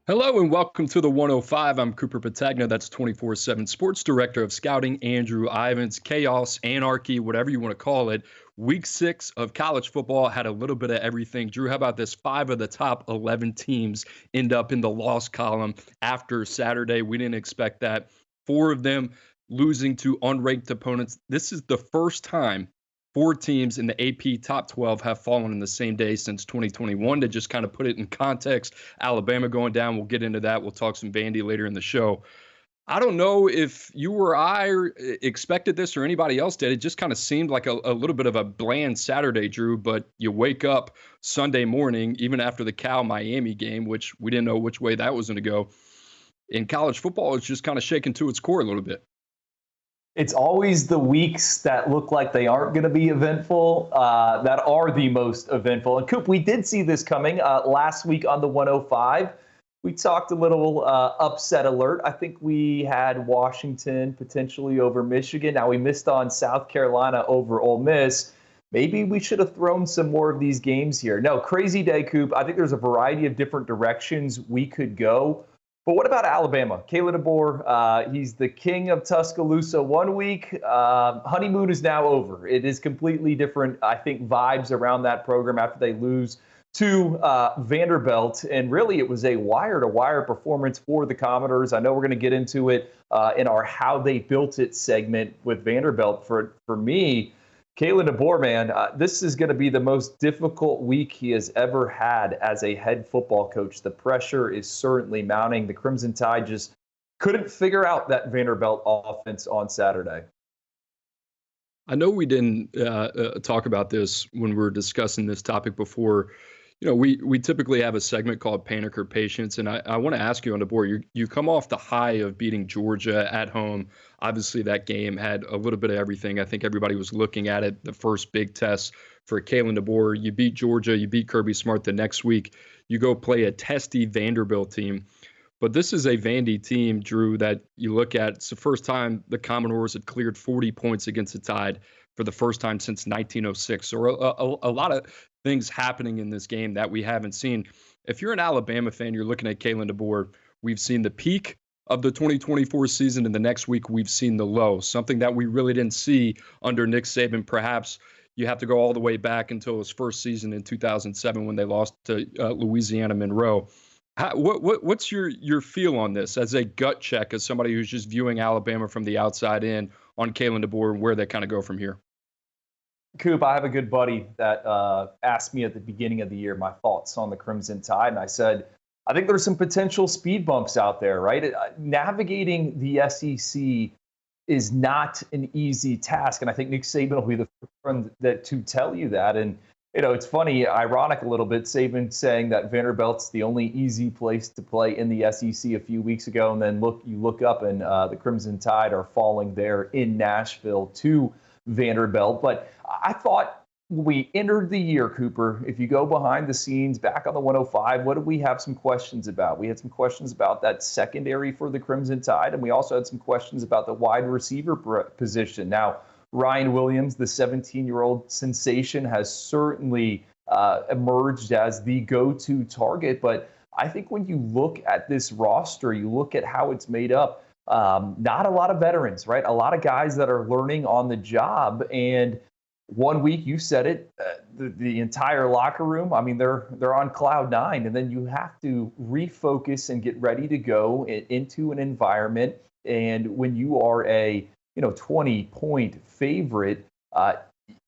Hello and welcome to the 105. I'm Cooper Petagna. That's 24/7 Sports Director of Scouting, Andrew Ivins. Chaos, anarchy, whatever you want to call it. Week 6 of college football had a little bit of everything. Drew, how about this? 5 of the top 11 teams end up in the loss column after Saturday. We didn't expect that. 4 of them losing to unranked opponents. This is the first time 4 teams in the AP top 12 have fallen in the same day since 2021. To just kind of put it in context, Alabama going down. We'll get into that. We'll talk some Vandy later in the show. I don't know if you or I expected this or anybody else did. It just kind of seemed like a little bit of a bland Saturday, Drew, but you wake up Sunday morning, even after the Cal-Miami game, which we didn't know which way that was going to go. In college football, it's just kind of shaken to its core a little bit. It's always the weeks that look like they aren't going to be eventful that are the most eventful. And Coop, we did see this coming last week on the 105. We talked a little upset alert. I think we had Washington potentially over Michigan. Now we missed on South Carolina over Ole Miss. Maybe we should have thrown some more of these games here. No, crazy day, Coop. I think there's a variety of different directions we could go. But what about Alabama? Kalen DeBoer, he's the king of Tuscaloosa one week. Honeymoon is now over. It is completely different, I think, vibes around that program after they lose to Vanderbilt. And really, it was a wire-to-wire performance for the Commodores. I know we're going to get into it in our How They Built It segment with Vanderbilt. For me, Kalen DeBoer, man, this is going to be the most difficult week he has ever had as a head football coach. The pressure is certainly mounting. The Crimson Tide just couldn't figure out that Vanderbilt offense on Saturday. I know we didn't talk about this when we were discussing this topic before. You know, we typically have a segment called Panic or Patience, and I want to ask you on DeBoer, you come off the high of beating Georgia at home. Obviously, that game had a little bit of everything. I think everybody was looking at it, the first big test for Kalen DeBoer. You beat Georgia, you beat Kirby Smart the next week. You go play a testy Vanderbilt team. But this is a Vandy team, Drew, that you look at. It's the first time the Commodores had cleared 40 points against the Tide for the first time since 1906. So a lot of things happening in this game that we haven't seen. If you're an Alabama fan, you're looking at Kalen DeBoer. We've seen the peak of the 2024 season, and the next week we've seen the low, something that we really didn't see under Nick Saban. Perhaps you have to go all the way back until his first season in 2007 when they lost to Louisiana Monroe. What's your feel on this as a gut check, as somebody who's just viewing Alabama from the outside in on Kalen DeBoer and where they kind of go from here? Coop, I have a good buddy that asked me at the beginning of the year my thoughts on the Crimson Tide, and I said, I think there's some potential speed bumps out there, right? Navigating the SEC is not an easy task, and I think Nick Saban will be the first one to tell you that. And you know, it's funny, ironic a little bit, Saban saying that Vanderbilt's the only easy place to play in the SEC a few weeks ago, and then you look up and the Crimson Tide are falling there in Nashville to Vanderbilt. But I thought when we entered the year, Cooper, if you go behind the scenes, back on the 105, what did we have some questions about? We had some questions about that secondary for the Crimson Tide, and we also had some questions about the wide receiver position. Now, Ryan Williams, the 17-year-old sensation, has certainly emerged as the go-to target. But I think when you look at this roster, you look at how it's made up, not a lot of veterans, right? A lot of guys that are learning on the job. And one week, you said it, the entire locker room, I mean, they're on cloud nine. And then you have to refocus and get ready to go into an environment. And when you are a 20-point favorite,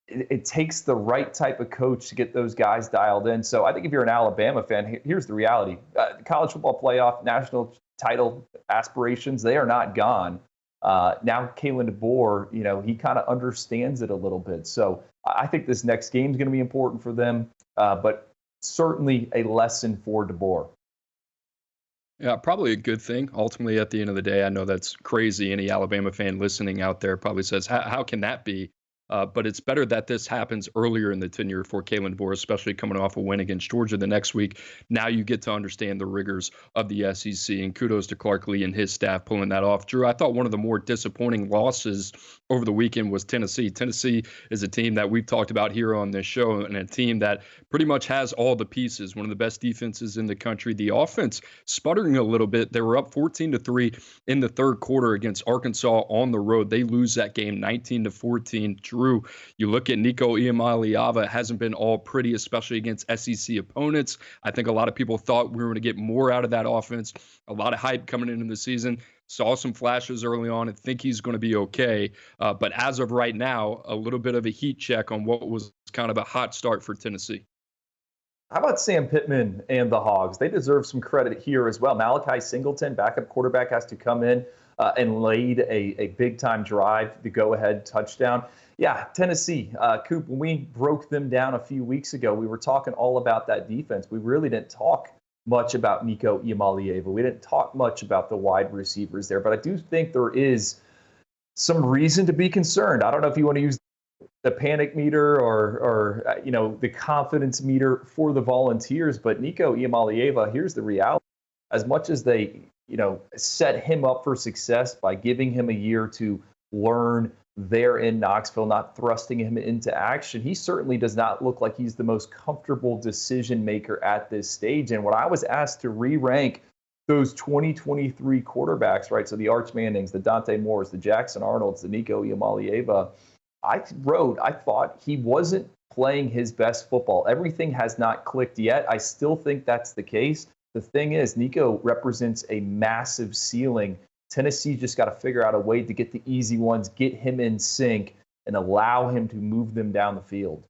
it takes the right type of coach to get those guys dialed in. So I think if you're an Alabama fan, here's the reality. College football playoff, national title aspirations, they are not gone. Now Kalen DeBoer, he kind of understands it a little bit. So I think this next game is going to be important for them, but certainly a lesson for DeBoer. Yeah, probably a good thing. Ultimately, at the end of the day, I know that's crazy. Any Alabama fan listening out there probably says, how can that be? But it's better that this happens earlier in the tenure for Kalen DeBoer, especially coming off a win against Georgia the next week. Now you get to understand the rigors of the SEC, and kudos to Clark Lee and his staff pulling that off. Drew, I thought one of the more disappointing losses over the weekend was Tennessee. Tennessee is a team that we've talked about here on this show, and a team that pretty much has all the pieces, one of the best defenses in the country. The offense sputtering a little bit. They were up 14-3 in the third quarter against Arkansas on the road. They lose that game 19-14. Drew, you look at Nico Iamaleava, hasn't been all pretty, especially against SEC opponents. I think a lot of people thought we were going to get more out of that offense. A lot of hype coming into the season. Saw some flashes early on and think he's going to be okay. But as of right now, a little bit of a heat check on what was kind of a hot start for Tennessee. How about Sam Pittman and the Hogs? They deserve some credit here as well. Malachi Singleton, backup quarterback, has to come in and laid a big-time drive, the go-ahead touchdown. Yeah, Tennessee, Coop, when we broke them down a few weeks ago, we were talking all about that defense. We really didn't talk much about Nico Iamaleava. We didn't talk much about the wide receivers there, but I do think there is some reason to be concerned. I don't know if you want to use the panic meter or the confidence meter for the Volunteers, but Nico Iamaleava, here's the reality. As much as they, set him up for success by giving him a year to learn there in Knoxville, not thrusting him into action, he certainly does not look like he's the most comfortable decision maker at this stage. And when I was asked to re-rank those 2023 quarterbacks, right, so the Arch Mannings, the Dante Moores, the Jackson Arnolds, the Nico Iamaleava, I thought he wasn't playing his best football. Everything has not clicked yet. I still think that's the case. The thing is, Nico represents a massive ceiling. Tennessee just got to figure out a way to get the easy ones, get him in sync, and allow him to move them down the field.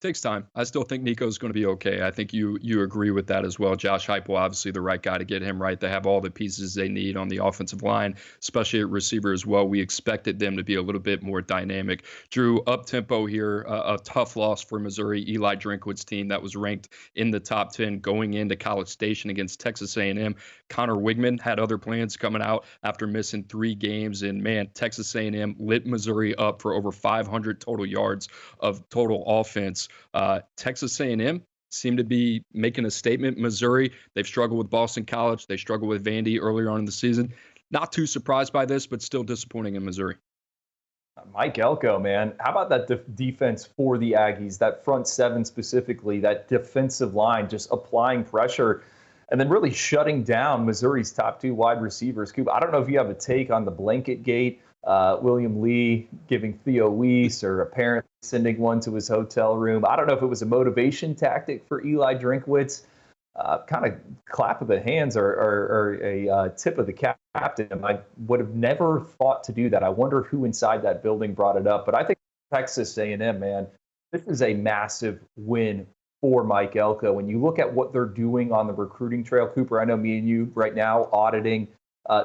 Takes time. I still think Nico's going to be okay. I think you agree with that as well. Josh Heupel, obviously the right guy to get him right. They have all the pieces they need on the offensive line, especially at receiver as well. We expected them to be a little bit more dynamic. Drew, up-tempo here, a tough loss for Missouri. Eli Drinkwood's team that was ranked in the top 10 going into College Station against Texas A&M. Connor Wigman had other plans coming out after missing 3 games, and man, Texas A&M lit Missouri up for over 500 total yards of total offense. Texas A&M seemed to be making a statement. Missouri, they've struggled with Boston College. They struggled with Vandy earlier on in the season. Not too surprised by this, but still disappointing in Missouri. Mike Elko, man. How about that defense for the Aggies, that front seven specifically, that defensive line just applying pressure and then really shutting down Missouri's top 2 wide receivers. Coop, I don't know if you have a take on the blanket gate. William Lee giving Theo Weiss or apparently sending one to his hotel room. I don't know if it was a motivation tactic for Eli Drinkwitz. Kind of clap of the hands or a tip of the captain. I would have never thought to do that. I wonder who inside that building brought it up. But I think Texas A&M, man, this is a massive win for Mike Elko. When you look at what they're doing on the recruiting trail, Cooper, I know me and you right now auditing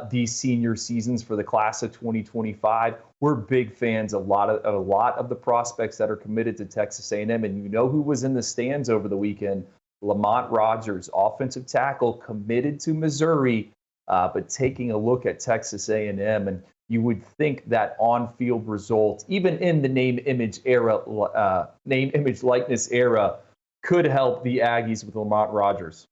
these senior seasons for the class of 2025. We're big fans of a lot of the prospects that are committed to Texas A&M. And you know who was in the stands over the weekend? Lamont Rogers, offensive tackle, committed to Missouri, but taking a look at Texas A&M. And you would think that on-field results, even in the name, image, likeness era, could help the Aggies with Lamont Rogers.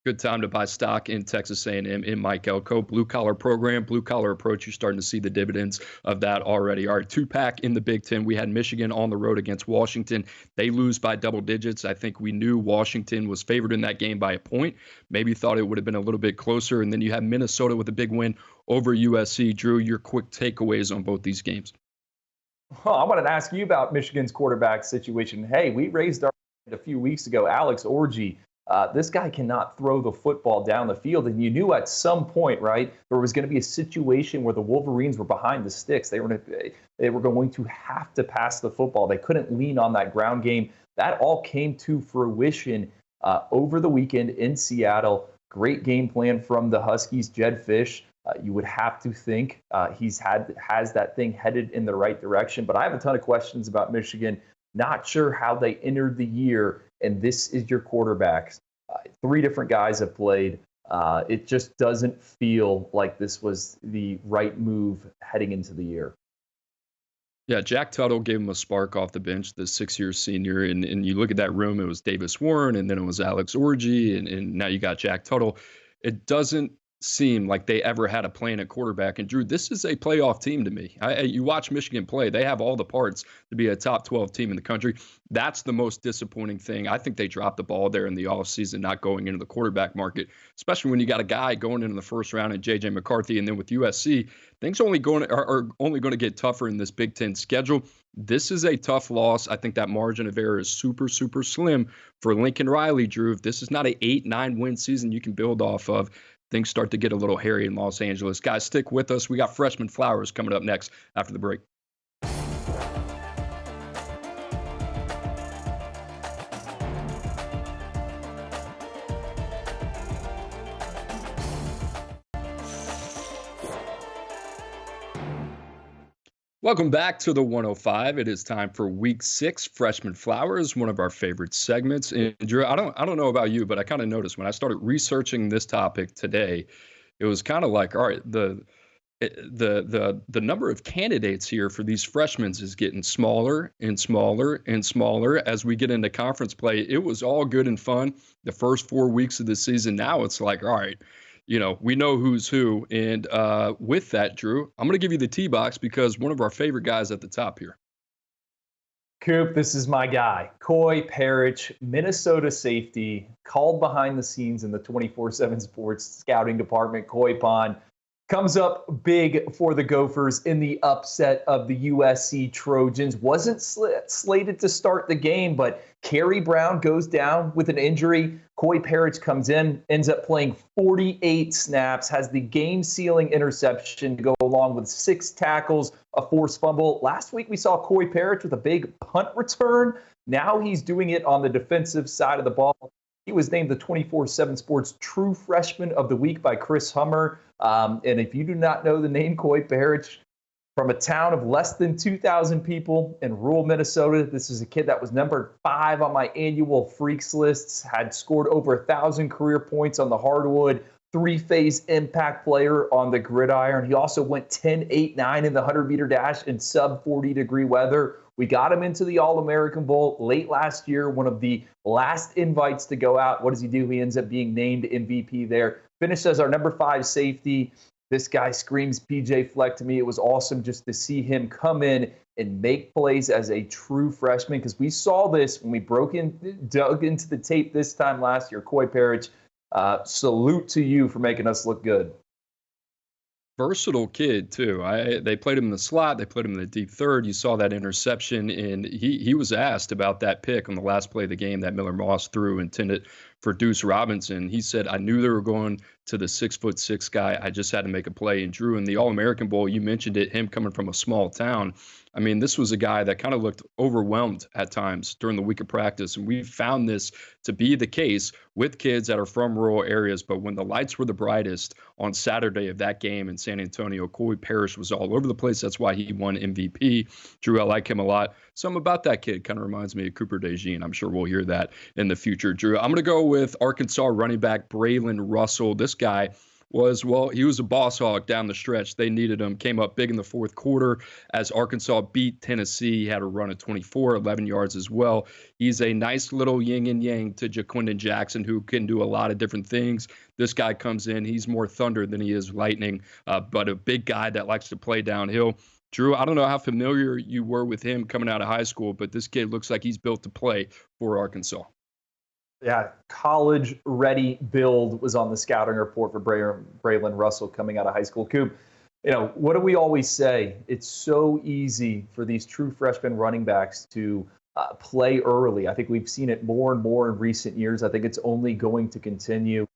Good time to buy stock in Texas A&M in Mike Elko. Blue-collar program, blue-collar approach. You're starting to see the dividends of that already. All right, 2-pack in the Big Ten. We had Michigan on the road against Washington. They lose by double digits. I think we knew Washington was favored in that game by a point. Maybe thought it would have been a little bit closer. And then you have Minnesota with a big win over USC. Drew, your quick takeaways on both these games. Well, I wanted to ask you about Michigan's quarterback situation. Hey, we raised our hand a few weeks ago, Alex Orji. This guy cannot throw the football down the field. And you knew at some point, right, there was going to be a situation where the Wolverines were behind the sticks. They were going to have to pass the football. They couldn't lean on that ground game. That all came to fruition over the weekend in Seattle. Great game plan from the Huskies. Jed Fish, you would have to think has that thing headed in the right direction. But I have a ton of questions about Michigan. Not sure how they entered the year, and this is your quarterbacks. 3 different guys have played. It just doesn't feel like this was the right move heading into the year. Yeah, Jack Tuttle gave him a spark off the bench, the 6-year senior. And you look at that room, it was Davis Warren, and then it was Alex Orji, and now you got Jack Tuttle. It doesn't seem like they ever had a plan at quarterback. And Drew, this is a playoff team to me. You watch Michigan play, they have all the parts to be a top 12 team in the country. That's the most disappointing thing. I think they dropped the ball there in the offseason, not going into the quarterback market, especially when you got a guy going into the first round and J.J. McCarthy. And then with USC, things are only going to get tougher in this Big Ten schedule. This is a tough loss. I think that margin of error is super, super slim for Lincoln Riley, Drew. If this is not an 8-9 win season you can build off of, things start to get a little hairy in Los Angeles. Guys, stick with us. We got Freshman Flowers coming up next after the break. Welcome back to the 105. It is time for week 6, Freshman Flowers, one of our favorite segments. And Drew, I don't know about you, but I kind of noticed when I started researching this topic today, it was kind of like, all right, the number of candidates here for these freshmen is getting smaller and smaller and smaller as we get into conference play. It was all good and fun the first 4 weeks of the season. Now it's like, all right, we know who's who. And with that, Drew, I'm going to give you the tee box because one of our favorite guys at the top here. Coop, this is my guy. Coy Parrish, Minnesota safety, called behind the scenes in the 24/7 Sports scouting department. Coy Pond comes up big for the Gophers in the upset of the USC Trojans. Wasn't slated to start the game, but Kerry Brown goes down with an injury. Coy Parrish comes in, ends up playing 48 snaps, has the game-sealing interception to go along with 6 tackles, a forced fumble. Last week we saw Coy Parrish with a big punt return. Now he's doing it on the defensive side of the ball. He was named the 24/7 Sports True Freshman of the Week by Chris Hummer. And if you do not know the name Coy Parrish, from a town of less than 2,000 people in rural Minnesota, this is a kid that was number 5 on my annual freaks lists, had scored over 1,000 career points on the hardwood, 3-phase impact player on the gridiron. He also went 10-8-9 in the 100-meter dash in sub-40-degree weather. We got him into the All-American Bowl late last year, one of the last invites to go out. What does he do? He ends up being named MVP there. Finished as our number 5 safety. This guy screams PJ Fleck to me. It was awesome just to see him come in and make plays as a true freshman, because we saw this when we dug into the tape this time last year. Coy Parrish, salute to you for making us look good. Versatile kid too. They played him in the slot. They put him in the deep third. You saw that interception, and he was asked about that pick on the last play of the game that Miller Moss threw intended for Deuce Robinson. He said, "I knew they were going to the 6'6" guy. I just had to make a play." And Drew, in the All-American Bowl, you mentioned it, him coming from a small town. I mean, this was a guy that kind of looked overwhelmed at times during the week of practice. And we found this to be the case with kids that are from rural areas. But when the lights were the brightest on Saturday of that game in San Antonio, Coy Parrish was all over the place. That's why he won MVP. Drew, I like him a lot. Something about that kid kind of reminds me of Cooper DeJean. I'm sure we'll hear that in the future. Drew, I'm going to go with Arkansas running back Braylon Russell. This guy he was a boss hog down the stretch. They needed him. Came up big in the fourth quarter as Arkansas beat Tennessee. He had a run of 24, 11 yards as well. He's a nice little yin and yang to Jaquindon Jackson, who can do a lot of different things. This guy comes in. He's more thunder than he is lightning, but a big guy that likes to play downhill. Drew, I don't know how familiar you were with him coming out of high school, but this kid looks like he's built to play for Arkansas. Yeah, college-ready build was on the scouting report for Braylon Russell coming out of high school. Coop, what do we always say? It's so easy for these true freshman running backs to play early. I think we've seen it more and more in recent years. I think it's only going to continue.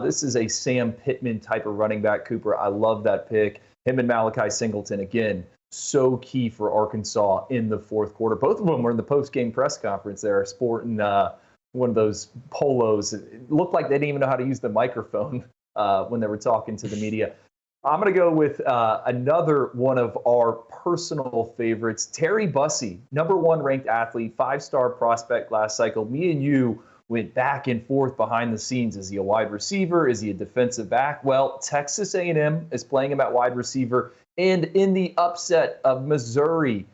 This is a Sam Pittman type of running back, Cooper. I love that pick. Him and Malachi Singleton, again, so key for Arkansas in the fourth quarter. Both of them were in the post-game press conference there, sporting one of those polos. It looked like they didn't even know how to use the microphone when they were talking to the media. I'm going to go with another one of our personal favorites, Terry Bussey, number 1 ranked athlete, 5-star prospect last cycle. Me and you went back and forth behind the scenes. Is he a wide receiver? Is he a defensive back? Well, Texas A&M is playing him at wide receiver. And in the upset of Missouri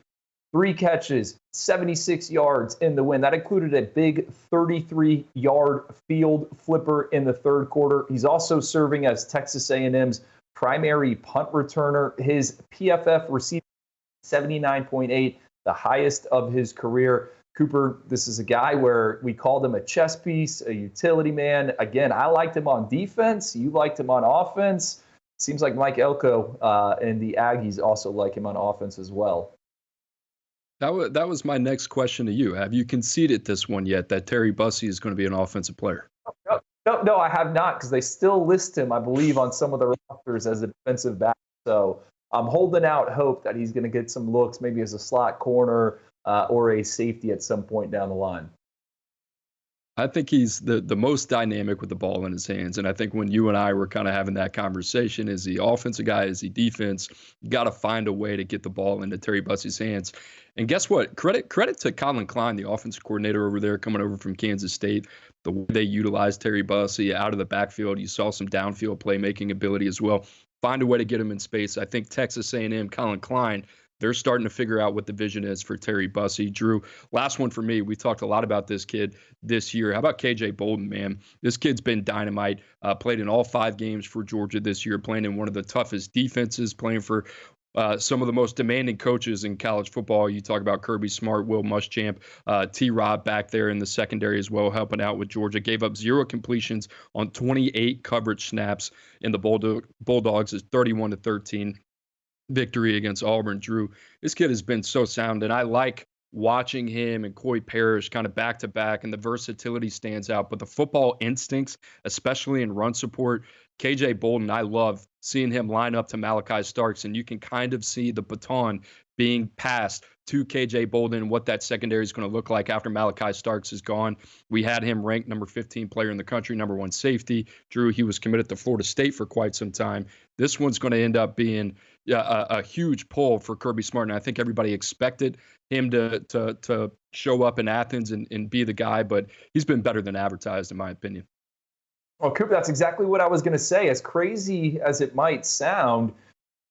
3 catches, 76 yards in the win. That included a big 33-yard field flipper in the third quarter. He's also serving as Texas A&M's primary punt returner. His PFF receiving 79.8, the highest of his career. Cooper, this is a guy where we called him a chess piece, a utility man. Again, I liked him on defense. You liked him on offense. Seems like Mike Elko and the Aggies also like him on offense as well. That was my next question to you. Have you conceded this one yet that Terry Bussey is going to be an offensive player? No, I have not, because they still list him, I believe, on some of the rosters as a defensive back. So I'm holding out hope that he's going to get some looks, maybe as a slot corner or a safety at some point down the line. I think he's the most dynamic with the ball in his hands. And I think when you and I were kind of having that conversation, is he offensive guy? Is he defense? You got to find a way to get the ball into Terry Bussey's hands. And guess what? Credit to Colin Klein, the offensive coordinator over there coming over from Kansas State. The way they utilized Terry Bussey out of the backfield. You saw some downfield playmaking ability as well. Find a way to get him in space. I think Texas A&M, Colin Klein, they're starting to figure out what the vision is for Terry Bussey. Drew, last one for me. We talked a lot about this kid this year. How about KJ Bolden, man? This kid's been dynamite. Played in all 5 games for Georgia this year, playing in one of the toughest defenses, playing for some of the most demanding coaches in college football. You talk about Kirby Smart, Will Muschamp, T-Rob back there in the secondary as well, helping out with Georgia. Gave up 0 completions on 28 coverage snaps in the Bulldogs' 31-13 victory against Auburn. Drew, this kid has been so sound, and I like watching him and Coy Parrish kind of back to back, and the versatility stands out. But the football instincts, especially in run support, KJ Bolden, I love seeing him line up to Malachi Starks, and you can kind of see the baton being passed to KJ Bolden, what that secondary is going to look like after Malachi Starks is gone. We had him ranked number 15 player in the country, number 1 safety. Drew, he was committed to Florida State for quite some time. This one's going to end up being a huge pull for Kirby Smart, and I think everybody expected him to show up in Athens and be the guy, but he's been better than advertised, in my opinion. Well, Cooper, that's exactly what I was going to say. As crazy as it might sound,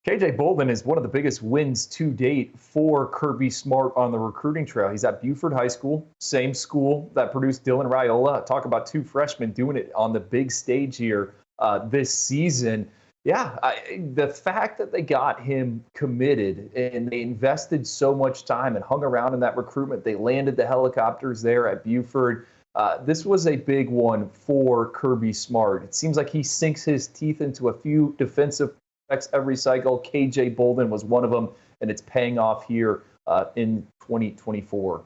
KJ Bolden is one of the biggest wins to date for Kirby Smart on the recruiting trail. He's at Buford High School, same school that produced Dylan Raiola. Talk about 2 freshmen doing it on the big stage here this season. Yeah, the fact that they got him committed and they invested so much time and hung around in that recruitment, they landed the helicopters there at Buford. This was a big one for Kirby Smart. It seems like he sinks his teeth into a few defensive prospects every cycle. KJ Bolden was one of them, and it's paying off here in 2024.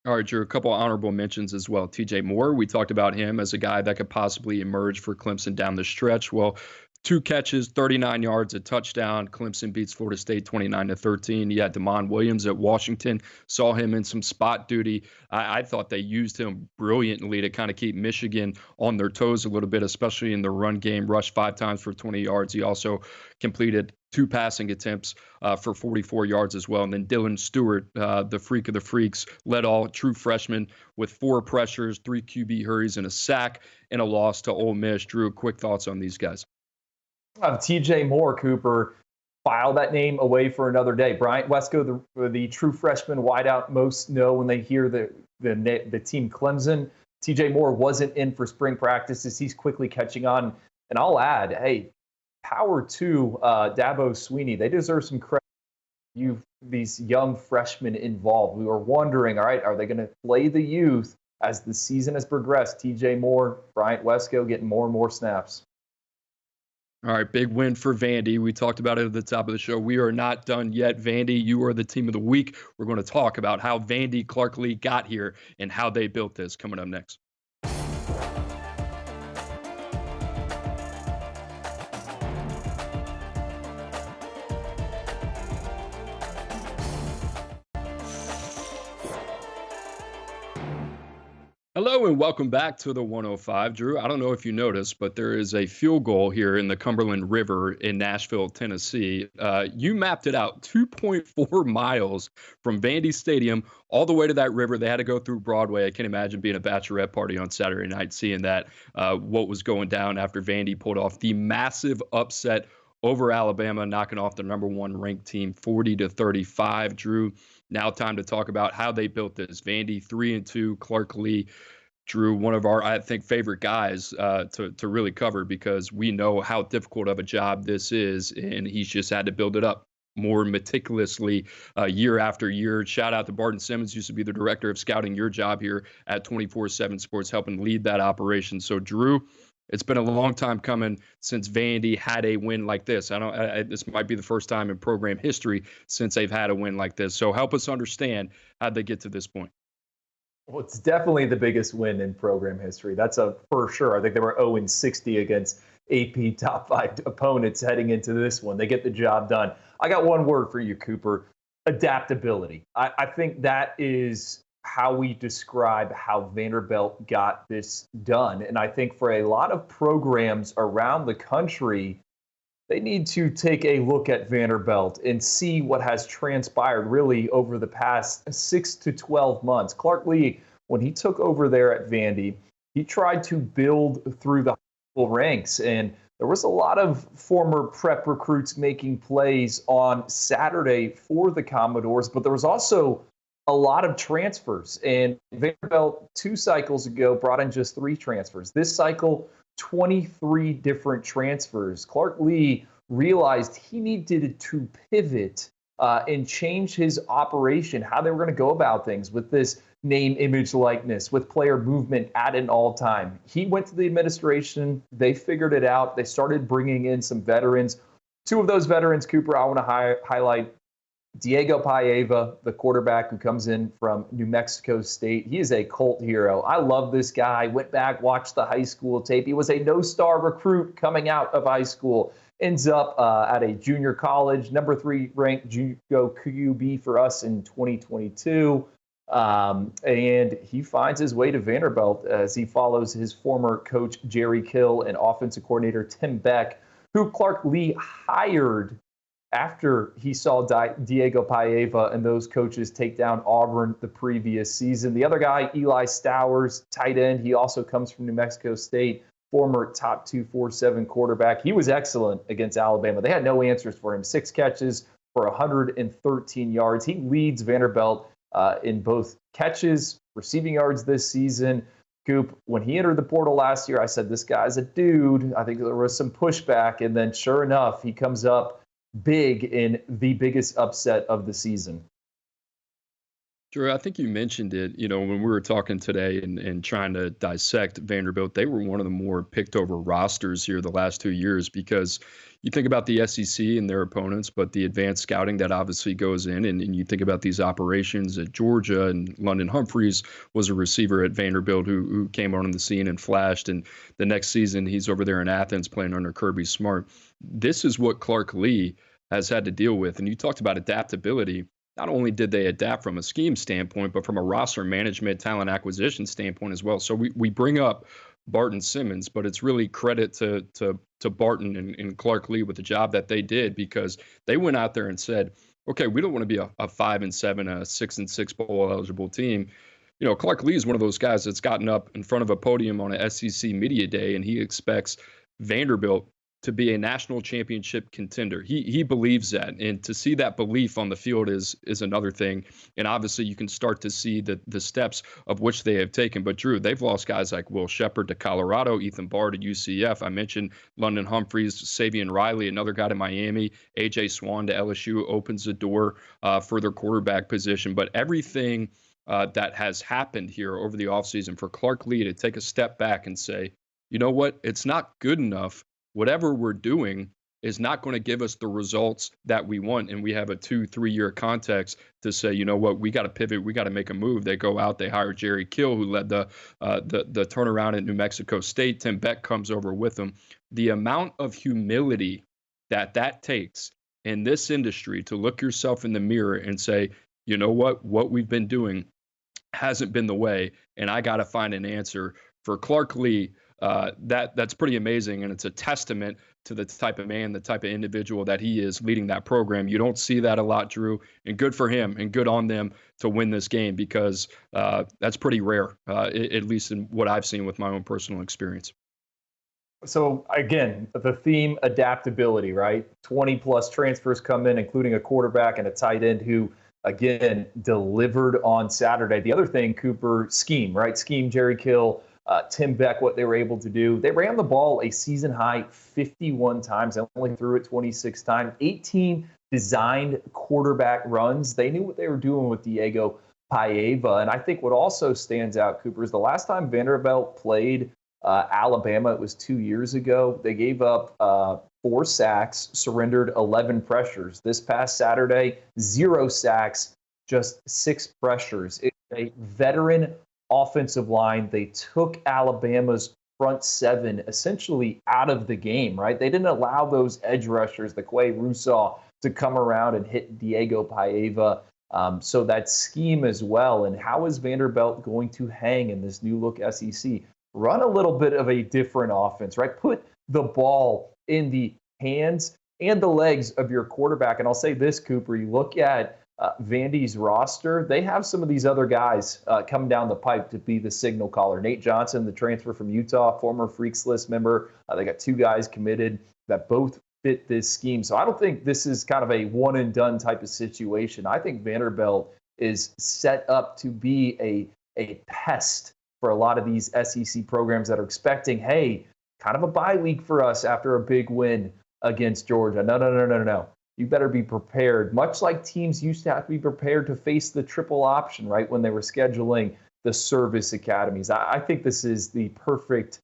All right, Drew, a couple of honorable mentions as well. TJ Moore, we talked about him as a guy that could possibly emerge for Clemson down the stretch. Well, 2 catches, 39 yards, a touchdown. Clemson beats Florida State 29-13. You had Damon Williams at Washington. Saw him in some spot duty. I thought they used him brilliantly to kind of keep Michigan on their toes a little bit, especially in the run game. Rushed 5 times for 20 yards. He also completed 2 passing attempts for 44 yards as well. And then Dylan Stewart, the freak of the freaks, led all true freshmen with 4 pressures, 3 QB hurries, and a sack, and a loss to Ole Miss. Drew, quick thoughts on these guys? TJ Moore, Cooper, file that name away for another day. Bryant Wesco, the true freshman wideout most know when they hear the team Clemson. TJ Moore wasn't in for spring practices. He's quickly catching on. And I'll add, hey, power to Dabo Swinney. They deserve some credit. These young freshmen involved. We were wondering, all right, are they going to play the youth as the season has progressed? TJ Moore, Bryant Wesco getting more and more snaps. All right, big win for Vandy. We talked about it at the top of the show. We are not done yet. Vandy, you are the team of the week. We're going to talk about how Vandy Clark Lee got here and how they built this coming up next. Hello and welcome back to the 105. Drew, I don't know if you noticed, but there is a field goal here in the Cumberland River in Nashville, Tennessee. You mapped it out, 2.4 miles from Vandy Stadium all the way to that river. They had to go through Broadway. I can imagine being a bachelorette party on Saturday night, seeing that, what was going down after Vandy pulled off the massive upset over Alabama, knocking off the #1 ranked team 40-35. Drew, now time to talk about how they built this. Vandy 3-2, Clark Lee, Drew, one of our, I think, favorite guys to really cover, because we know how difficult of a job this is, and he's just had to build it up more meticulously year after year. Shout out to Barton Simmons, used to be the director of scouting, your job here at 24/7 Sports, helping lead that operation. So, Drew, it's been a long time coming since Vandy had a win like this. This might be the first time in program history since they've had a win like this. So help us understand how they get to this point. Well, it's definitely the biggest win in program history. That's a for sure. I think they were 0-60 against AP top 5 opponents heading into this one. They get the job done. I got one word for you, Cooper: adaptability. I think that is how we describe how Vanderbilt got this done. And I think for a lot of programs around the country, they need to take a look at Vanderbilt and see what has transpired really over the past 6 to 12 months. Clark Lee, when he took over there at Vandy, he tried to build through the high school ranks. And there was a lot of former prep recruits making plays on Saturday for the Commodores, but there was also a lot of transfers. And Vanderbilt 2 cycles ago brought in just 3 transfers. This cycle, 23 different transfers. Clark Lee realized he needed to pivot and change his operation, how they were going to go about things with this name, image, likeness, with player movement at an all-time. He went to the administration. They figured it out. They started bringing in some veterans. 2 of those veterans, Cooper, I want to highlight. Diego Paiva, the quarterback who comes in from New Mexico State. He is a cult hero. I love this guy. Went back, watched the high school tape. He was a no-star recruit coming out of high school. Ends up at a junior college, #3 ranked JUCO QB for us in 2022. And he finds his way to Vanderbilt as he follows his former coach, Jerry Kill, and offensive coordinator, Tim Beck, who Clark Lee hired after he saw Diego Paiva and those coaches take down Auburn the previous season. The other guy, Eli Stowers, tight end. He also comes from New Mexico State, former top 247 quarterback. He was excellent against Alabama. They had no answers for him. 6 catches for 113 yards. He leads Vanderbilt in both catches, receiving yards this season. Coop, when he entered the portal last year, I said, this guy's a dude. I think there was some pushback. And then sure enough, he comes up big in the biggest upset of the season. Drew, I think you mentioned it, when we were talking today and trying to dissect Vanderbilt. They were one of the more picked over rosters here the last 2 years, because you think about the SEC and their opponents, but the advanced scouting that obviously goes in, and you think about these operations at Georgia, and London Humphreys was a receiver at Vanderbilt who came on the scene and flashed, and the next season he's over there in Athens playing under Kirby Smart. This is what Clark Lee has had to deal with. And you talked about adaptability. Not only did they adapt from a scheme standpoint, but from a roster management, talent acquisition standpoint as well. So we bring up Barton Simmons, but it's really credit to Barton and Clark Lee with the job that they did, because they went out there and said, okay, we don't want to be a 5-7, a 6-6 bowl eligible team. Clark Lee is one of those guys that's gotten up in front of a podium on a SEC media day, and he expects Vanderbilt to be a national championship contender. He believes that, and to see that belief on the field is another thing. And obviously, you can start to see the steps of which they have taken. But Drew, they've lost guys like Will Shepard to Colorado, Ethan Barr to UCF. I mentioned London Humphreys, Savion Riley, another guy to Miami. AJ Swan to LSU opens the door for their quarterback position. But everything that has happened here over the offseason for Clark Lee to take a step back and say, you know what, it's not good enough. Whatever we're doing is not going to give us the results that we want. And we have a 2-3 year context to say, you know what, we got to pivot. We got to make a move. They go out, they hire Jerry Kill, who led the turnaround at New Mexico State. Tim Beck comes over with them. The amount of humility that takes in this industry to look yourself in the mirror and say, you know what we've been doing hasn't been the way, and I got to find an answer. For Clark Lee, that's pretty amazing, and it's a testament to the type of man, the type of individual that he is leading that program. You don't see that a lot, Drew, and good for him and good on them to win this game, because that's pretty rare, at least in what I've seen with my own personal experience. So again, the theme adaptability, right? 20 plus transfers come in, including a quarterback and a tight end who, again, delivered on Saturday. The other thing, Cooper, scheme, right? Scheme, Jerry Kill, Tim Beck, what they were able to do. They ran the ball a season high 51 times. They only threw it 26 times. 18 designed quarterback runs. They knew what they were doing with Diego Paiva. And I think what also stands out, Cooper, is the last time Vanderbilt played Alabama, it was 2 years ago. They gave up 4 sacks, surrendered 11 pressures. This past Saturday, 0 sacks, just 6 pressures. It's a veteran offensive line. They took Alabama's front 7 essentially out of the game, right? They didn't allow those edge rushers, the Quay Russaw, to come around and hit Diego Paiva. So that scheme as well. And how is Vanderbilt going to hang in this new look SEC? Run a little bit of a different offense, right? Put the ball in the hands and the legs of your quarterback. And I'll say this, Cooper, you look at Vandy's roster, they have some of these other guys coming down the pipe to be the signal caller. Nate Johnson, the transfer from Utah, former Freaks List member. They got 2 guys committed that both fit this scheme. So I don't think this is kind of a one and done type of situation. I think Vanderbilt is set up to be a pest for a lot of these SEC programs that are expecting, hey, kind of a bye week for us after a big win against Georgia. No. You better be prepared, much like teams used to have to be prepared to face the triple option, right, when they were scheduling the service academies. I think this is the perfect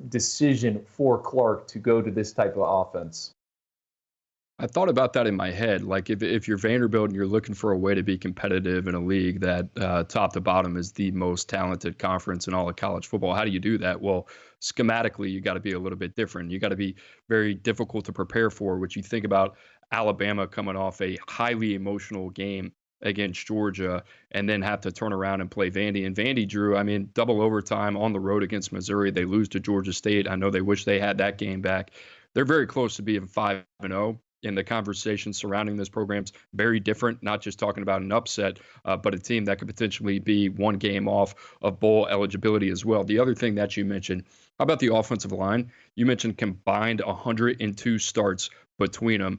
decision for Clark to go to this type of offense. I thought about that in my head. Like if you're Vanderbilt and you're looking for a way to be competitive in a league that top to bottom is the most talented conference in all of college football, how do you do that? Well, schematically, you got to be a little bit different. You got to be very difficult to prepare for, which you think about Alabama coming off a highly emotional game against Georgia and then have to turn around and play Vandy. And Vandy, Drew, I mean, double overtime on the road against Missouri. They lose to Georgia State. I know they wish they had that game back. They're very close to being 5-0. In the conversation surrounding this program's very different, not just talking about an upset, but a team that could potentially be one game off of bowl eligibility as well. The other thing that you mentioned, how about the offensive line? You mentioned combined 102 starts between them.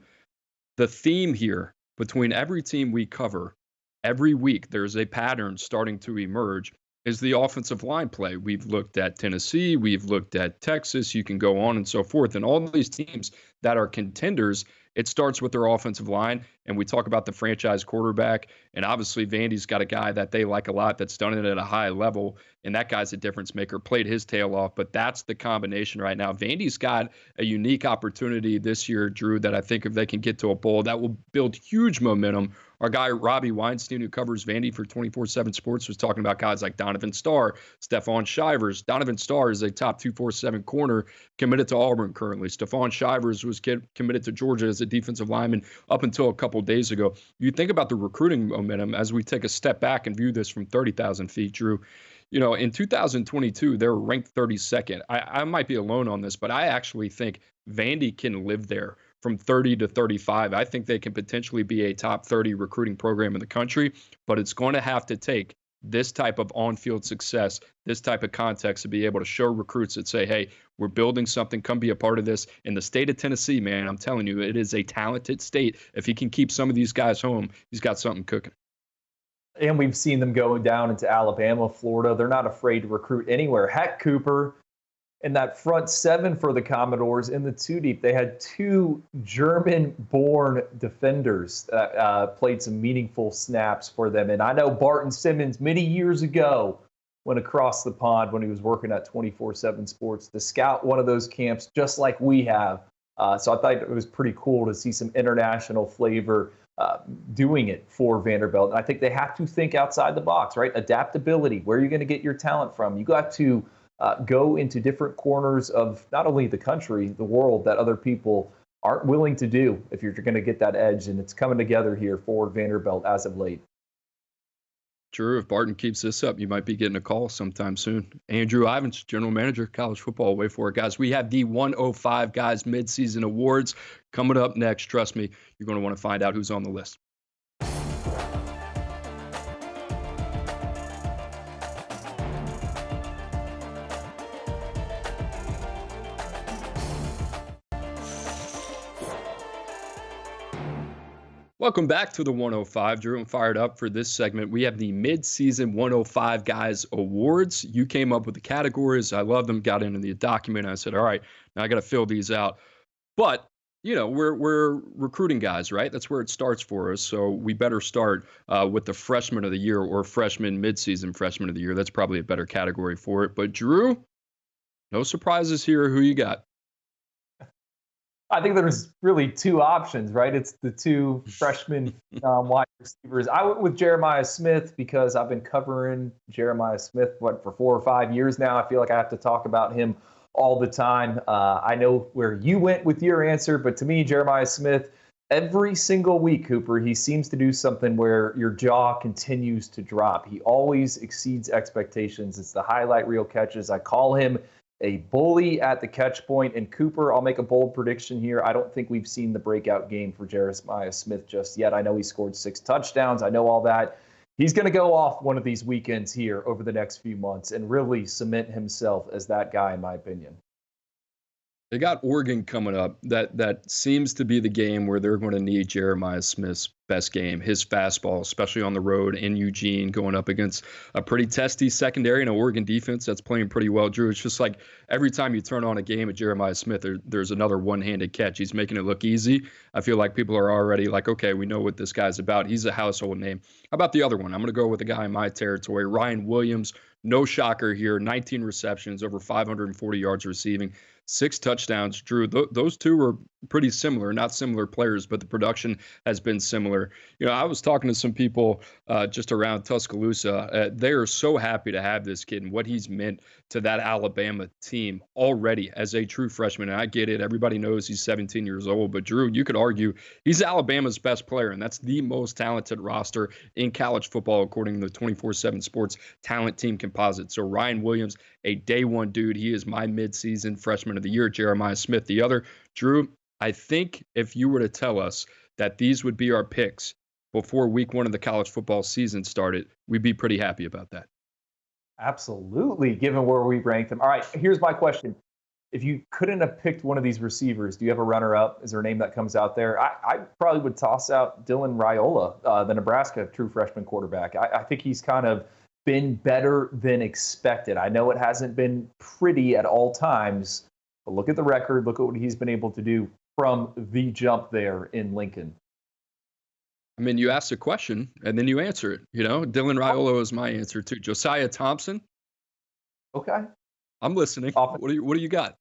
The theme here between every team we cover every week, there's a pattern starting to emerge, is the offensive line play. We've looked at Tennessee, we've looked at Texas, you can go on and so forth. And all these teams that are contenders, it starts with their offensive line. And we talk about the franchise quarterback. And obviously, Vandy's got a guy that they like a lot that's done it at a high level. And that guy's a difference maker, played his tail off. But that's the combination right now. Vandy's got a unique opportunity this year, Drew, that I think if they can get to a bowl, that will build huge momentum. Our guy, Robbie Weinstein, who covers Vandy for 24/7 Sports, was talking about guys like Donovan Starr, Stephon Shivers. Donovan Starr is a top 247 corner committed to Auburn currently. Stephon Shivers was committed to Georgia as a defensive lineman up until a couple days ago. You think about the recruiting momentum as we take a step back and view this from 30,000 feet, Drew. You know, in 2022, they were ranked 32nd. I might be alone on this, but I actually think Vandy can live there from 30 to 35. I think they can potentially be a top 30 recruiting program in the country, but it's going to have to take this type of on-field success, this type of context to be able to show recruits that say, hey, we're building something, come be a part of this. In the state of Tennessee, man, I'm telling you, it is a talented state. If he can keep some of these guys home, he's got something cooking. And we've seen them go down into Alabama, Florida. They're not afraid to recruit anywhere. Heck, Cooper, in that front 7 for the Commodores in the 2 deep, they had 2 German-born defenders that played some meaningful snaps for them. And I know Barton Simmons many years ago went across the pond when he was working at 24/7 Sports to scout one of those camps just like we have. So I thought it was pretty cool to see some international flavor doing it for Vanderbilt. And I think they have to think outside the box, right? Adaptability. Where are you going to get your talent from? You got to go into different corners of not only the country, the world, that other people aren't willing to do if you're going to get that edge. And it's coming together here for Vanderbilt as of late. Drew, if Barton keeps this up, you might be getting a call sometime soon. Andrew Ivins, General Manager, College Football. Wait for it, guys. We have the 105 Guys Midseason Awards coming up next. Trust me, you're going to want to find out who's on the list. Welcome back to the 105. Drew, I'm fired up for this segment. We have the Midseason 105 Guys Awards. You came up with the categories. I love them. Got into the document. I said, all right, now I got to fill these out. But we're recruiting guys, right? That's where it starts for us. So we better start with the Freshman of the Year or Freshman Midseason Freshman of the Year. That's probably a better category for it. But Drew, no surprises here. Who you got? I think there's really two options, right? It's the two freshman wide receivers. I went with Jeremiah Smith because I've been covering Jeremiah Smith, for 4 or 5 years now. I feel like I have to talk about him all the time. I know where you went with your answer, but to me, Jeremiah Smith, every single week, Cooper, he seems to do something where your jaw continues to drop. He always exceeds expectations. It's the highlight reel catches. I call him a bully at the catch point. And Cooper, I'll make a bold prediction here. I don't think we've seen the breakout game for Jeremiah Smith just yet. I know he scored 6 touchdowns. I know all that. He's going to go off one of these weekends here over the next few months and really cement himself as that guy, in my opinion. They got Oregon coming up. That seems to be the game where they're going to need Jeremiah Smith's best game, his fastball, especially on the road in Eugene, going up against a pretty testy secondary and an Oregon defense that's playing pretty well. Drew, it's just like every time you turn on a game of Jeremiah Smith, there's another one-handed catch. He's making it look easy. I feel like people are already like, okay, we know what this guy's about. He's a household name. How about the other one? I'm going to go with a guy in my territory, Ryan Williams. No shocker here, 19 receptions, over 540 yards receiving. 6 touchdowns. Drew, those two were pretty similar, not similar players, but the production has been similar. I was talking to some people just around Tuscaloosa. They are so happy to have this kid and what he's meant to that Alabama team already as a true freshman. And I get it. Everybody knows he's 17 years old. But, Drew, you could argue he's Alabama's best player, and that's the most talented roster in college football, according to the 24/7 Sports Talent Team Composite. So Ryan Williams, a day one dude. He is my midseason freshman of the year. Jeremiah Smith, the other. Drew, I think if you were to tell us that these would be our picks before week 1 of the college football season started, we'd be pretty happy about that. Absolutely, given where we ranked them. All right, here's my question. If you couldn't have picked one of these receivers, do you have a runner-up? Is there a name that comes out there? I probably would toss out Dylan Raiola, the Nebraska true freshman quarterback. I think he's kind of been better than expected. I know it hasn't been pretty at all times, but look at the record. Look at what he's been able to do from the jump there in Lincoln. I mean, you ask a question and then you answer it. Dylan Raiola is my answer too. Josiah Thompson. Okay. I'm listening. What do you got?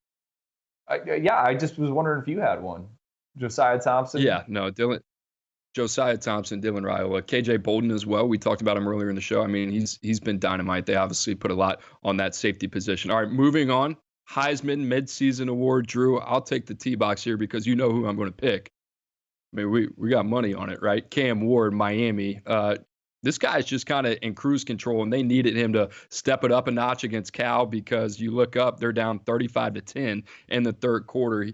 I just was wondering if you had one. Josiah Thompson. Yeah, no, Josiah Thompson, Dylan Raiola, KJ Bolden as well. We talked about him earlier in the show. I mean, he's been dynamite. They obviously put a lot on that safety position. All right, moving on. Heisman Midseason Award, Drew. I'll take the T-box here because you know who I'm going to pick. I mean, we got money on it, right? Cam Ward, Miami. This guy's just kind of in cruise control, and they needed him to step it up a notch against Cal because you look up, they're down 35-10 in the third quarter.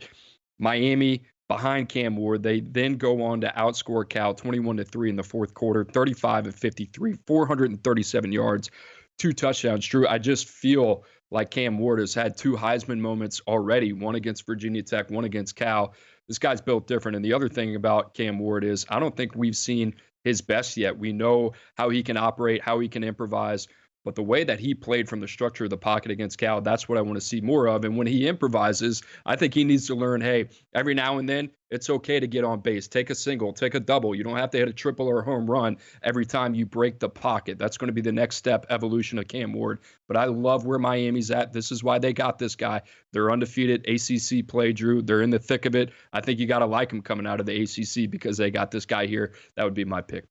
Miami behind Cam Ward. They then go on to outscore Cal 21-3 in the fourth quarter, 35-53, 437 yards, 2 touchdowns. Drew, I just feel like Cam Ward has had 2 Heisman moments already, one against Virginia Tech, one against Cal. This guy's built different. And the other thing about Cam Ward is I don't think we've seen his best yet. We know how he can operate, how he can improvise. But the way that he played from the structure of the pocket against Cal, that's what I want to see more of. And when he improvises, I think he needs to learn, hey, every now and then, it's okay to get on base. Take a single, take a double. You don't have to hit a triple or a home run every time you break the pocket. That's going to be the next step evolution of Cam Ward. But I love where Miami's at. This is why they got this guy. They're undefeated ACC play, Drew. They're in the thick of it. I think you got to like him coming out of the ACC because they got this guy here. That would be my pick.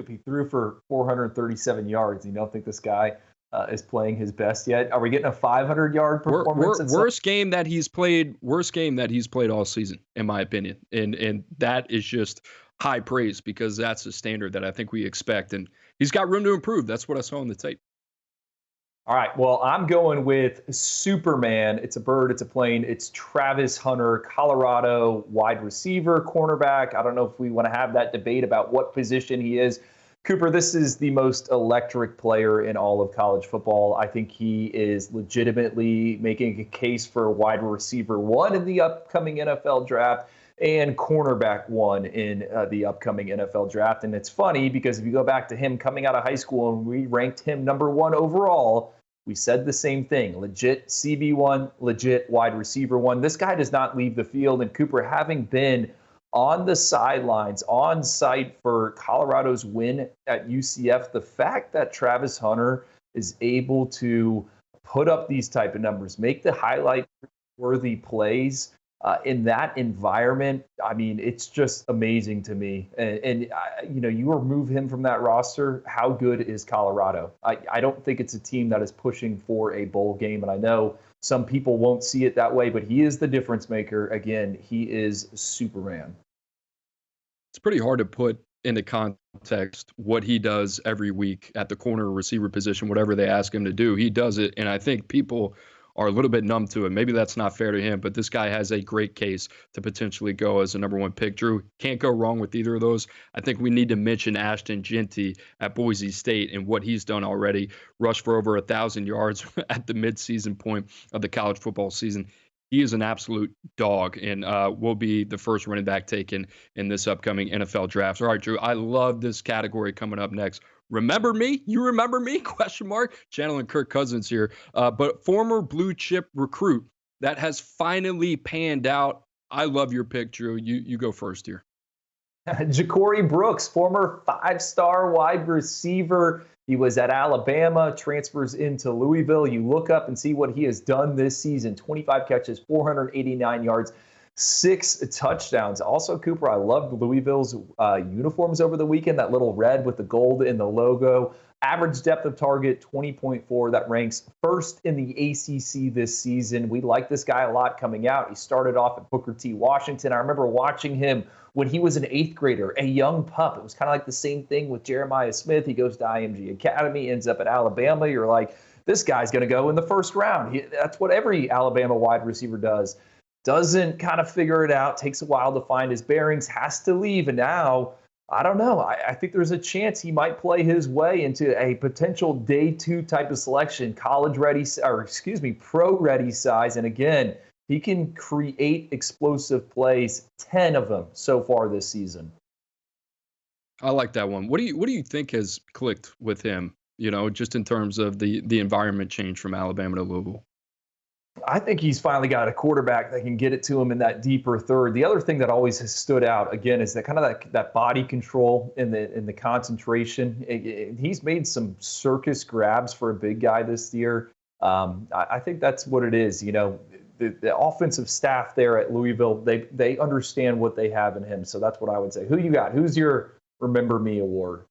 He threw for 437 yards. You don't think this guy is playing his best yet? Are we getting a 500-yard performance? Worst game that he's played all season, in my opinion. And that is just high praise because that's the standard that I think we expect. And he's got room to improve. That's what I saw on the tape. All right, well, I'm going with Superman. It's a bird, it's a plane. It's Travis Hunter, Colorado wide receiver, cornerback. I don't know if we want to have that debate about what position he is. Cooper, this is the most electric player in all of college football. I think he is legitimately making a case for wide receiver 1 in the upcoming NFL draft. and cornerback 1 in the upcoming NFL draft. And it's funny because if you go back to him coming out of high school and we ranked him number 1 overall, we said the same thing. Legit CB1, legit wide receiver 1. This guy does not leave the field. And Cooper, having been on the sidelines, on site for Colorado's win at UCF, the fact that Travis Hunter is able to put up these type of numbers, make the highlight-worthy plays in that environment, I mean, it's just amazing to me. And you remove him from that roster, how good is Colorado? I don't think it's a team that is pushing for a bowl game, and I know some people won't see it that way, but he is the difference maker. Again, he is Superman. It's pretty hard to put into context what he does every week at the corner receiver position, whatever they ask him to do. He does it, and I think people are a little bit numb to it. Maybe that's not fair to him, but this guy has a great case to potentially go as a number 1 pick. Drew, can't go wrong with either of those. I think we need to mention Ashton Jeanty at Boise State and what he's done already. Rushed for over 1,000 yards at the midseason point of the college football season. He is an absolute dog and will be the first running back taken in this upcoming NFL draft. All right, Drew, I love this category coming up next. Remember me? You remember me? Question mark. Channeling Kirk Cousins here. But former blue chip recruit that has finally panned out. I love your pick, Drew. You go first here. Ja'Cory Brooks, former 5-star wide receiver. He was at Alabama, transfers into Louisville. You look up and see what he has done this season. 25 catches, 489 yards, 6 touchdowns. Also, Cooper, I loved Louisville's uniforms over the weekend, that little red with the gold in the logo. Average depth of target, 20.4. That ranks first in the ACC this season. We like this guy a lot coming out. He started off at Booker T. Washington. I remember watching him when he was an 8th grader, a young pup. It was kind of like the same thing with Jeremiah Smith. He goes to IMG Academy, ends up at Alabama. You're like, this guy's going to go in the first round. That's what every Alabama wide receiver does. Doesn't kind of figure it out, takes a while to find his bearings, has to leave, and now, I don't know. I think there's a chance he might play his way into a potential day 2 type of selection, pro ready size. And again, he can create explosive plays, 10 of them so far this season. I like that one. What do you think has clicked with him? Just in terms of the environment change from Alabama to Louisville. I think he's finally got a quarterback that can get it to him in that deeper third. The other thing that always has stood out, again, is that kind of that body control and the concentration. He's made some circus grabs for a big guy this year. I think that's what it is. The offensive staff there at Louisville, they understand what they have in him. So that's what I would say. Who you got? Who's your Remember Me award?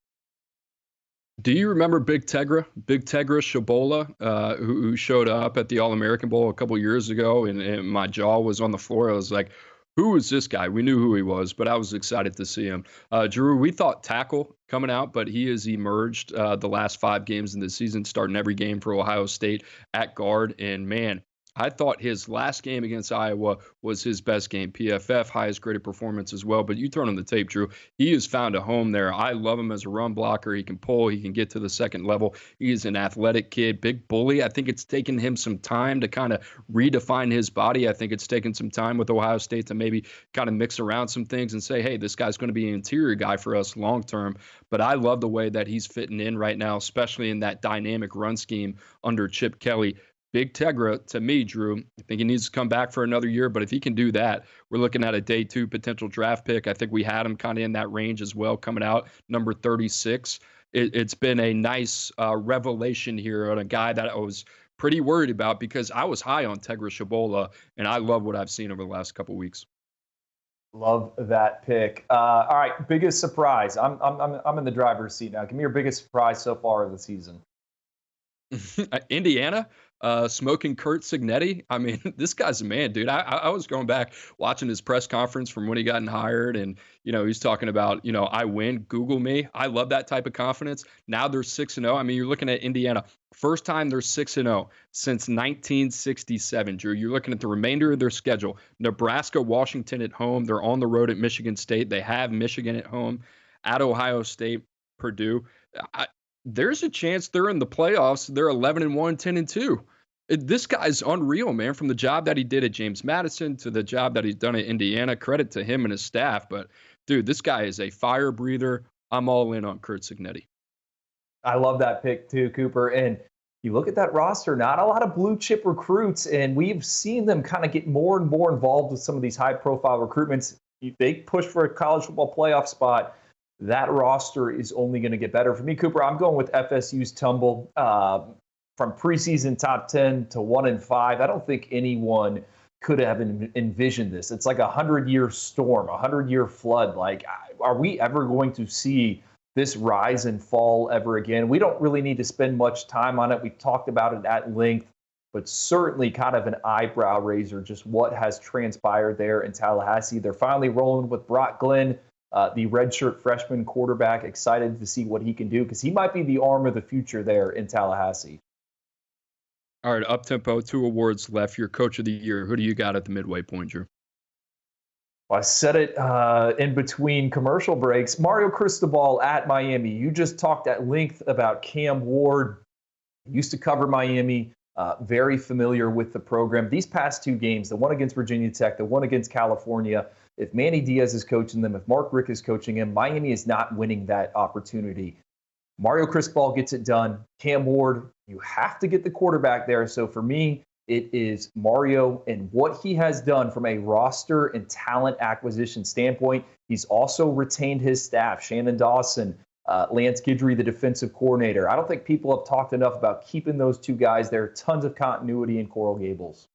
Do you remember Big Tegra Shabola, who showed up at the All-American Bowl a couple years ago, and my jaw was on the floor. I was like, who is this guy? We knew who he was, but I was excited to see him. Drew, we thought tackle coming out, but he has emerged the last 5 games in the season, starting every game for Ohio State at guard. And, man, I thought his last game against Iowa was his best game. PFF, highest graded performance as well. But you turn on the tape, Drew. He has found a home there. I love him as a run blocker. He can pull. He can get to the second level. He's an athletic kid, big bully. I think it's taken him some time to kind of redefine his body. I think it's taken some time with Ohio State to maybe kind of mix around some things and say, hey, this guy's going to be an interior guy for us long term. But I love the way that he's fitting in right now, especially in that dynamic run scheme under Chip Kelly. Big Tegra, to me, Drew, I think he needs to come back for another year. But if he can do that, we're looking at a day 2 potential draft pick. I think we had him kind of in that range as well, coming out number 36. It's been a nice revelation here on a guy that I was pretty worried about because I was high on Tegra Shabola, and I love what I've seen over the last couple of weeks. Love that pick. All right, biggest surprise. I'm in the driver's seat now. Give me your biggest surprise so far of the season. Indiana, smoking Kurt Signetti. I mean, this guy's a man, dude. I was going back watching his press conference from when he got hired, and he's talking about I win. Google me. I love that type of confidence. Now they're 6-0. I mean, you're looking at Indiana. First time they're 6-0 since 1967. Drew, you're looking at the remainder of their schedule: Nebraska, Washington at home. They're on the road at Michigan State. They have Michigan at home, at Ohio State, Purdue. There's a chance they're in the playoffs. They're 11-1, 10-2. This guy's unreal, man, from the job that he did at James Madison to the job that he's done at Indiana. Credit to him and his staff. But, dude, this guy is a fire breather. I'm all in on Curt Cignetti. I love that pick too, Cooper. And you look at that roster, not a lot of blue chip recruits, and we've seen them kind of get more and more involved with some of these high profile recruitments. If they push for a college football playoff spot, that roster is only going to get better. For me, Cooper, I'm going with FSU's tumble from preseason top 10 to 1-5. I don't think anyone could have envisioned this. It's like a 100-year storm, a 100-year flood. Like, are we ever going to see this rise and fall ever again? We don't really need to spend much time on it. We talked about it at length, but certainly kind of an eyebrow raiser, just what has transpired there in Tallahassee. They're finally rolling with Brock Glenn, the redshirt freshman quarterback. Excited to see what he can do because he might be the arm of the future there in Tallahassee. All right, up-tempo, 2 awards left. Your coach of the year. Who do you got at the midway point, Drew? Well, I said it in between commercial breaks. Mario Cristobal at Miami. You just talked at length about Cam Ward. Used to cover Miami. Very familiar with the program. These past 2 games, the one against Virginia Tech, the one against California, if Manny Diaz is coaching them, if Mark Richt is coaching him, Miami is not winning that opportunity. Mario Cristobal gets it done. Cam Ward, you have to get the quarterback there. So for me, it is Mario and what he has done from a roster and talent acquisition standpoint. He's also retained his staff, Shannon Dawson, Lance Guidry, the defensive coordinator. I don't think people have talked enough about keeping those 2 guys there. Tons of continuity in Coral Gables.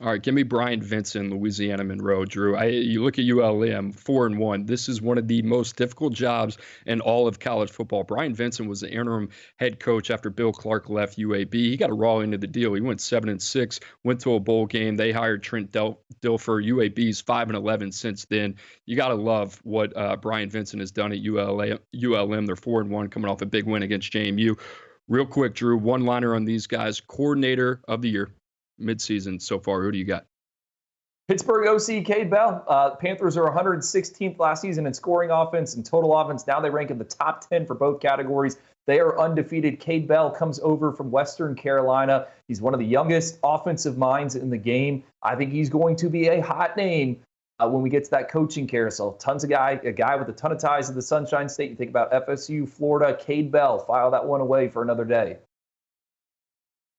All right, give me Brian Vincent, Louisiana Monroe, Drew. You look at ULM, 4-1. This is one of the most difficult jobs in all of college football. Brian Vincent was the interim head coach after Bill Clark left UAB. He got a raw end of the deal. He went 7-6, went to a bowl game. They hired Trent Dilfer. UAB's 5-11 since then. You got to love what Brian Vincent has done at ULM. They're 4-1, coming off a big win against JMU. Real quick, Drew, one-liner on these guys. Coordinator of the year. Midseason so far. Who do you got? Pittsburgh OC Cade Bell. Panthers are 116th last season in scoring offense and total offense. Now they rank in the top 10 for both categories. They are undefeated. Cade Bell comes over from Western Carolina. He's one of the youngest offensive minds in the game. I think he's going to be a hot name when we get to that coaching carousel. A guy with a ton of ties to the Sunshine State. You think about FSU, Florida, Cade Bell. File that one away for another day.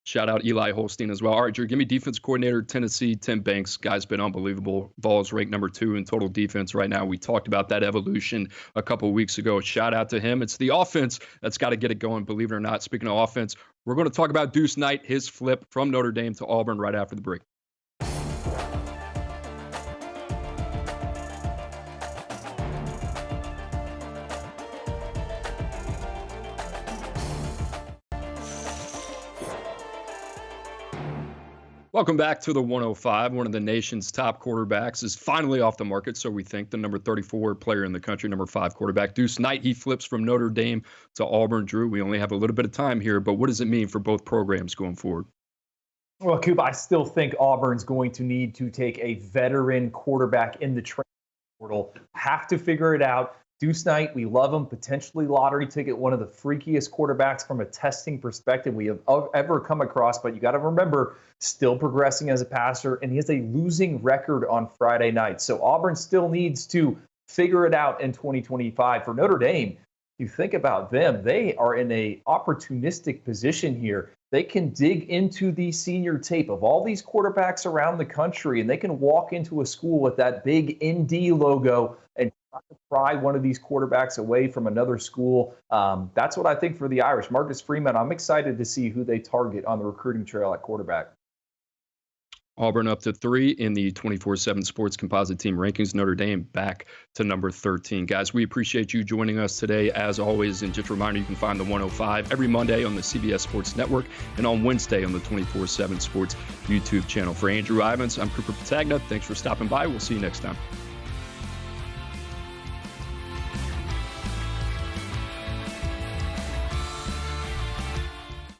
Shout out Eli Holstein as well. All right, Drew, give me defense coordinator, Tennessee, Tim Banks. Guy's been unbelievable. Vols ranked number 2 in total defense right now. We talked about that evolution a couple of weeks ago. Shout out to him. It's the offense that's got to get it going, believe it or not. Speaking of offense, we're going to talk about Deuce Knight, his flip from Notre Dame to Auburn right after the break. Welcome back to the 105. One of the nation's top quarterbacks is finally off the market, so we think. The number 34 player in the country, number 5 quarterback. Deuce Knight, he flips from Notre Dame to Auburn. Drew, we only have a little bit of time here, but what does it mean for both programs going forward? Well, Coop, I still think Auburn's going to need to take a veteran quarterback in the transfer portal. Have to figure it out. Deuce Knight, we love him, potentially lottery ticket, one of the freakiest quarterbacks from a testing perspective we have ever come across. But you got to remember, still progressing as a passer, and he has a losing record on Friday night. So Auburn still needs to figure it out in 2025. For Notre Dame, you think about them, they are in a opportunistic position here. They can dig into the senior tape of all these quarterbacks around the country, and they can walk into a school with that big ND logo and try to pry one of these quarterbacks away from another school. That's what I think for the Irish. Marcus Freeman, I'm excited to see who they target on the recruiting trail at quarterback. Auburn up to 3 in the 24/7 Sports Composite Team rankings. Notre Dame back to number 13. Guys, we appreciate you joining us today, as always. And just a reminder, you can find the 105 every Monday on the CBS Sports Network and on Wednesday on the 24/7 Sports YouTube channel. For Andrew Ivins, I'm Cooper Petagna. Thanks for stopping by. We'll see you next time.